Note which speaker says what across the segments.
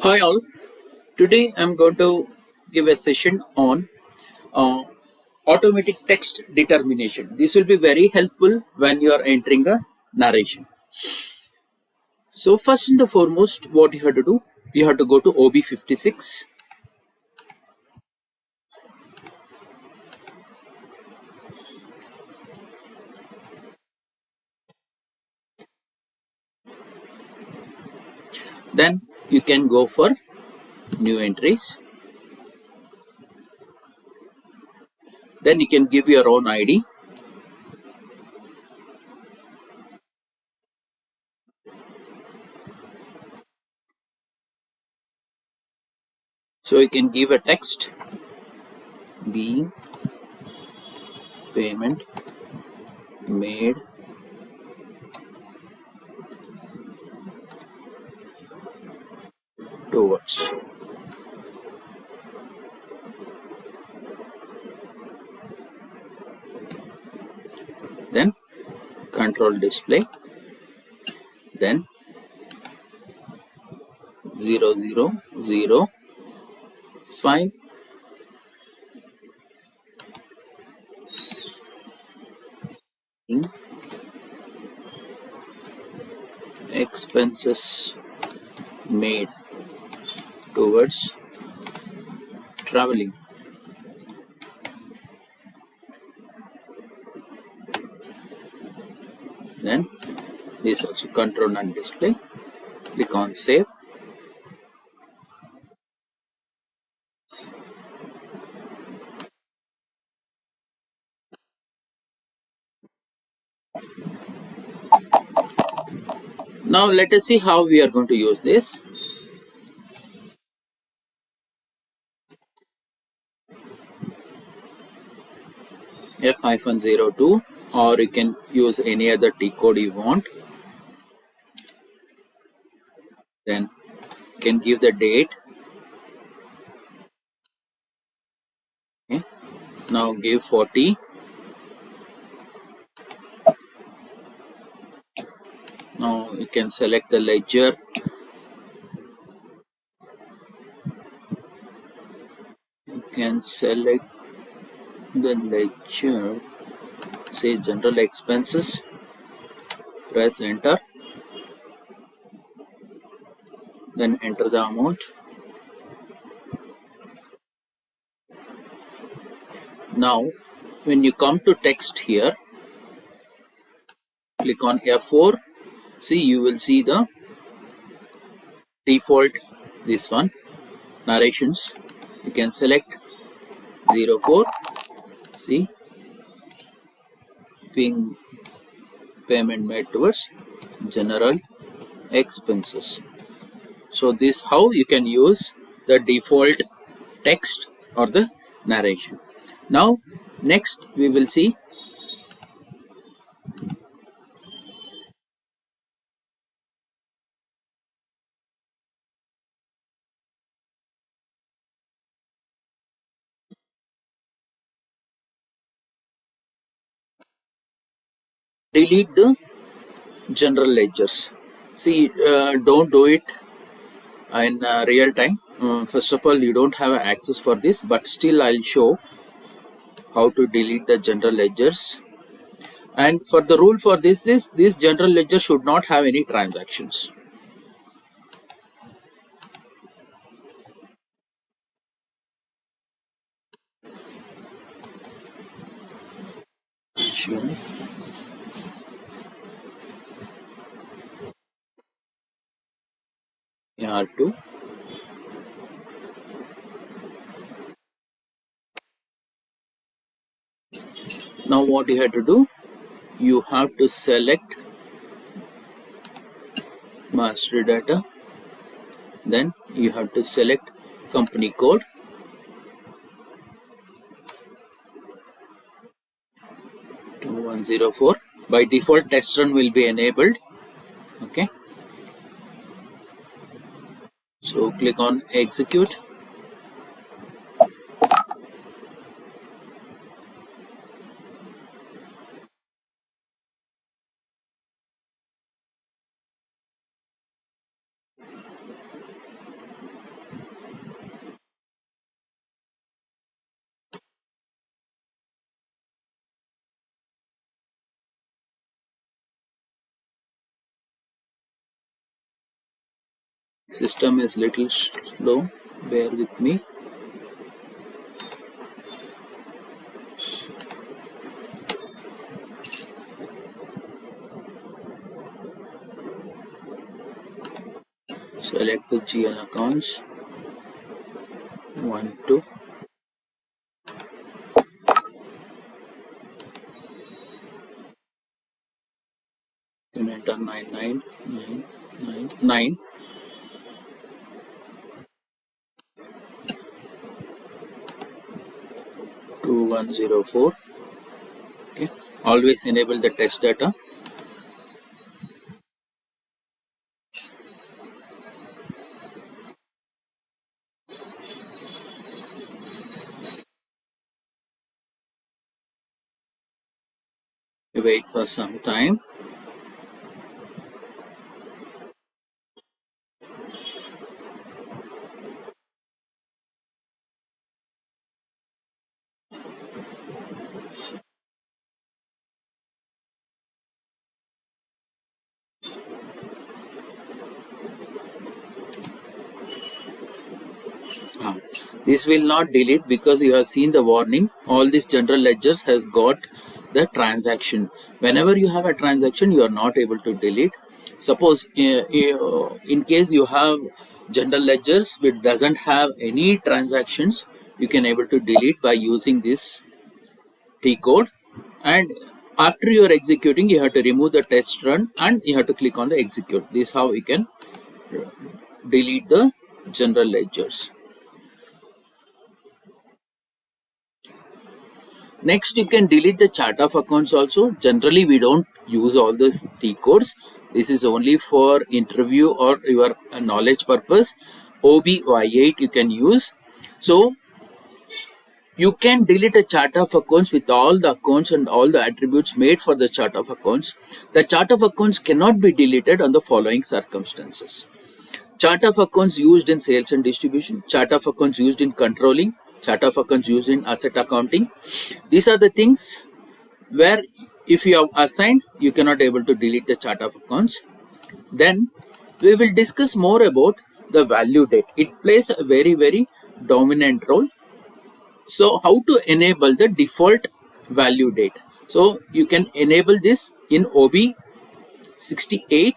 Speaker 1: Hi all. Today I'm going to give a session on uh, automatic text determination. This will be very helpful when you are entering a narration. So first and the foremost, what you have to do, you have to go to OB56. Then you can go for new entries. Then you can give your own ID. So you can give a text being payment made towards. Then control display. Then 0005 expenses made towards traveling. Then this also control and display. Click on save. Now let us see how we are going to use this. F-02, or you can use any other T code you want. Then you can give the date. Okay. Now give 40. Now you can select the ledger. You can select the ledger. Say general expenses. Press enter. Then enter the amount. Now when you come to text here, click on F4. See, you will see the default, this one, narrations. You can select 04. See, being payment made towards general expenses. So this how you can use the default text or the narration. Now next we will see delete the general ledgers. See, don't do it in real time. First of all, you don't have access for this, but still I'll show how to delete the general ledgers. And for the rule for this is this general ledger should not have any transactions. Sure. R2. Now what you have to do, you have to select master data, then you have to select company code, two 104. By default test run will be enabled. Okay, so click on execute. System is little slow, bear with me. Select the GL accounts 1 2. And enter 99999 2104. Okay, always enable the test data. Wait for some time. This will not delete because you have seen the warning. All these general ledgers has got the transaction. Whenever you have a transaction, you are not able to delete. Suppose in case you have general ledgers which doesn't have any transactions, you can able to delete by using this T code. And after you are executing, you have to remove the test run and you have to click on the execute. This is how you can delete the general ledgers. Next, you can delete the chart of accounts also. Generally, we don't use all these T codes. This is only for interview or your knowledge purpose. OBY8 you can use. So, you can delete a chart of accounts with all the accounts and all the attributes made for the chart of accounts. The chart of accounts cannot be deleted on the following circumstances. Chart of accounts used in sales and distribution, chart of accounts used in controlling, chart of accounts used in asset accounting. These are the things where if you have assigned, you cannot able to delete the chart of accounts. Then we will discuss more about the value date. It plays a very dominant role. So how to enable the default value date? So you can enable this in OB68.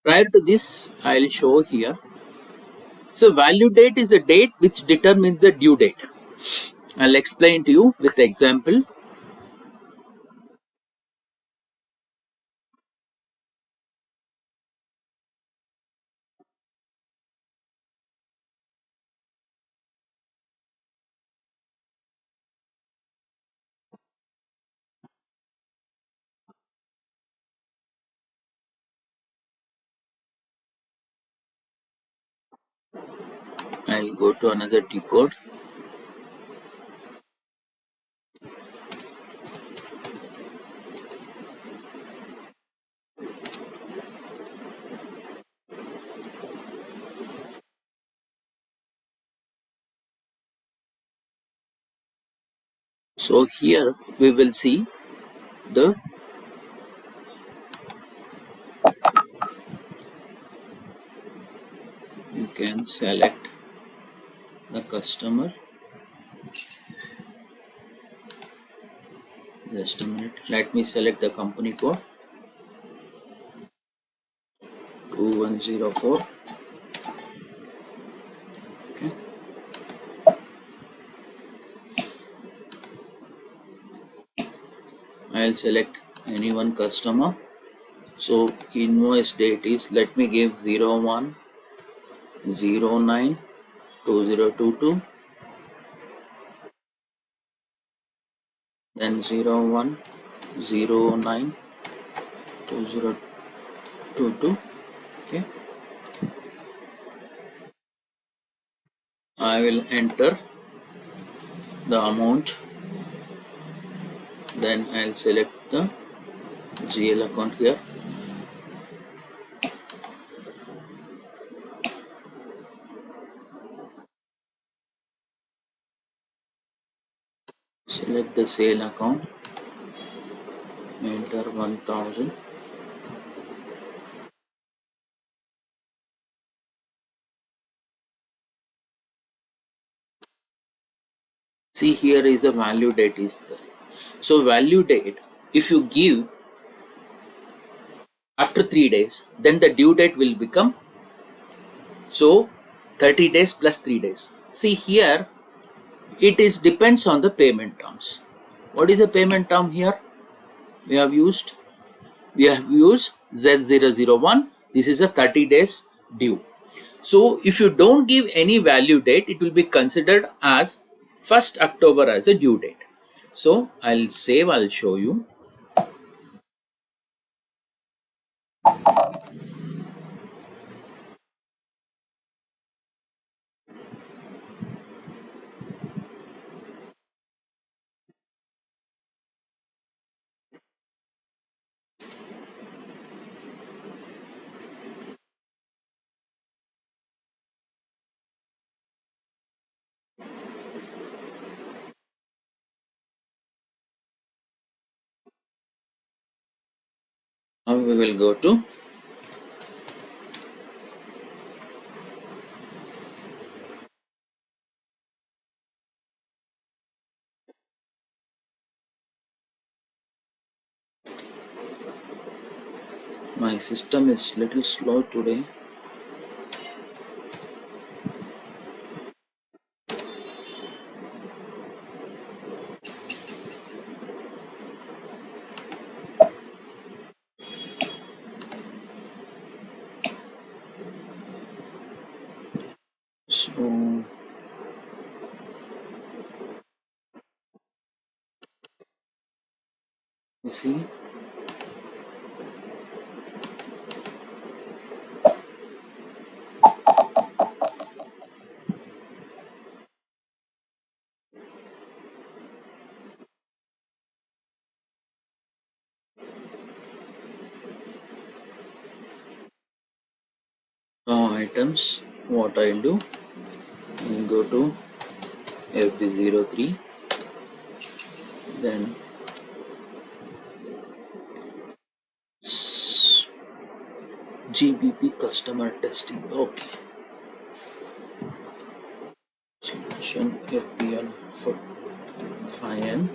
Speaker 1: Prior to this, I'll show here. So value date is a date which determines the due date. I'll explain to you with example. I'll go to another T code. So here we will see the you can select the customer. Just a minute. Let me select the company code 2104. Okay. I'll select any one customer. So invoice date is, let me give 01/09/2022, then 01/09/2022. Okay, I will enter the amount, then I'll select the GL account here. select the sale account, enter 1000. See, here is a value date is there. So value date, if you give after 3 days, then the due date will become, so 30 days plus 3 days. See here, it is depends on the payment terms. What is the payment term here? We have used Z001. This is a 30 days due. So if you don't give any value date, it will be considered as 1st October as a due date. So I'll save, I'll show you. Now we will go to my system is little slow today. So you see, items, what I'll do, I'll go to FB03, then GBP customer testing. Okay, solution FPL for 5N.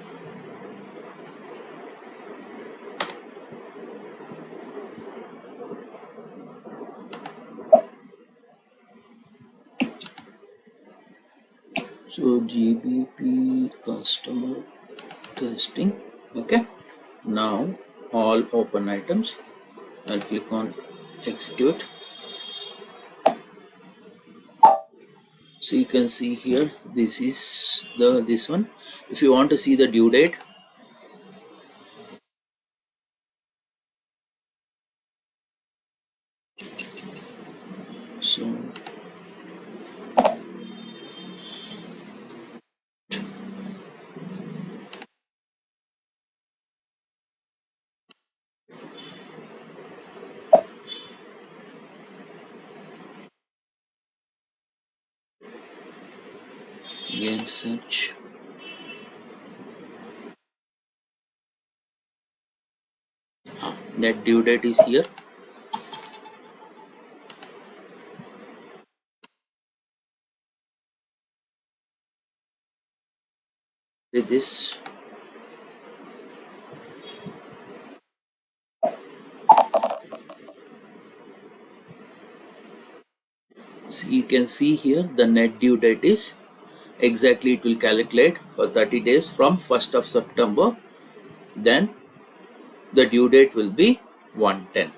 Speaker 1: So GBP customer testing. Okay, now all open items. I'll click on execute. So you can see here, this is this one. If you want to see the due date, so again search. Net due date is here. With this, so you can see here the net due date is exactly, it will calculate for 30 days from 1st of September, then the due date will be 110.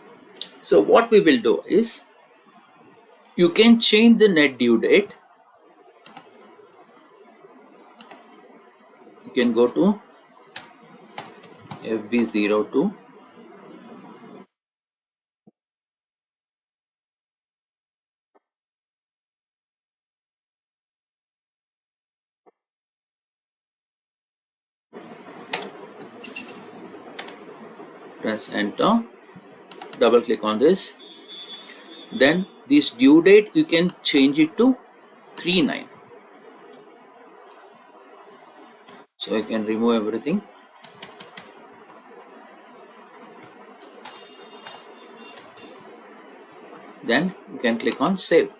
Speaker 1: So what we will do is, you can change the net due date. You can go to FB02, press enter, double click on this, then this due date you can change it to 39. So I can remove everything. Then you can click on save.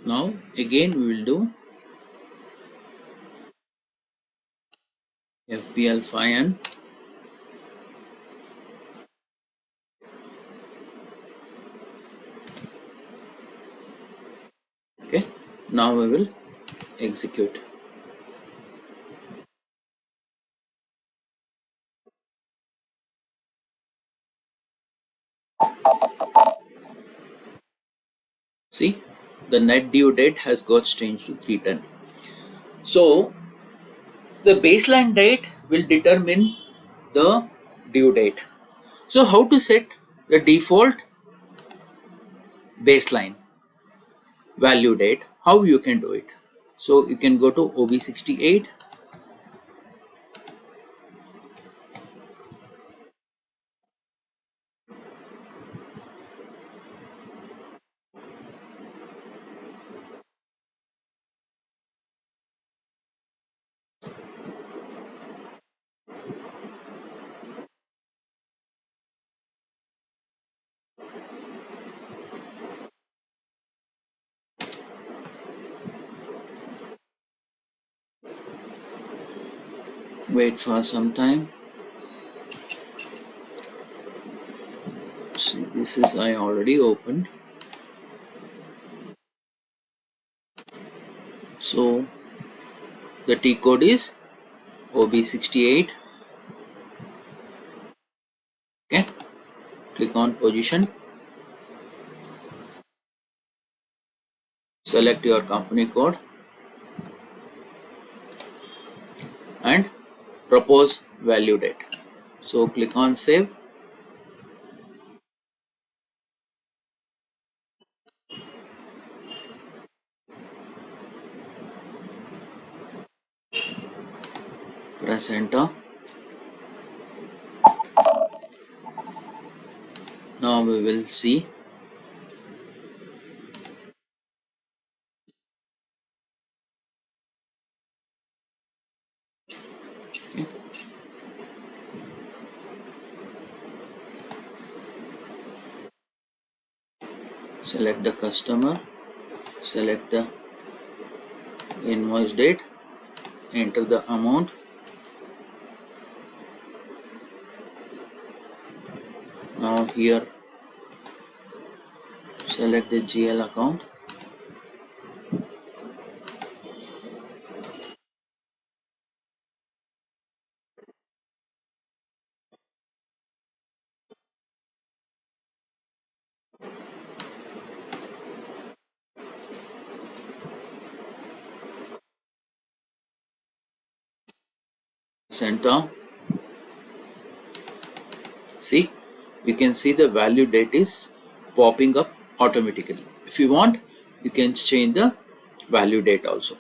Speaker 1: Now again we will do FBL 5N. Okay, now we will execute. See, the net due date has got changed to 310. So the baseline date will determine the due date. So how to set the default baseline value date? How you can do it? So you can go to OB68. Wait for some time. See, this is I already opened. So the T code is OB68. Okay, click on position, select your company code and propose value date. So click on save. Press enter. Now we will see. Okay. Select the customer, select the invoice date, enter the amount. Now here select the GL account. Center. See, you can see the value date is popping up automatically. If you want, you can change the value date also.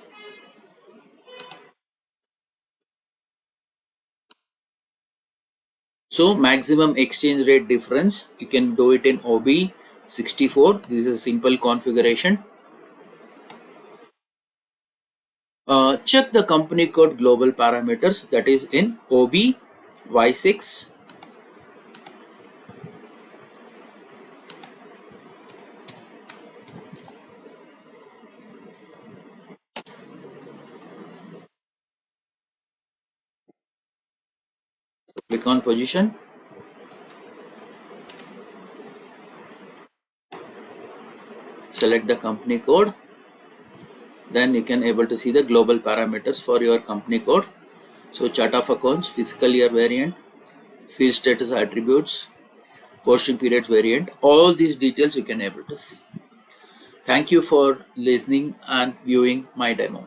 Speaker 1: So maximum exchange rate difference, you can do it in OB64. This is a simple configuration. Check the company code global parameters, that is in OB Y6. Click on position. Select the company code. Then you can able to see the global parameters for your company code. So chart of accounts, fiscal year variant, field status attributes, posting periods variant, all these details you can able to see. Thank you for listening and viewing my demo.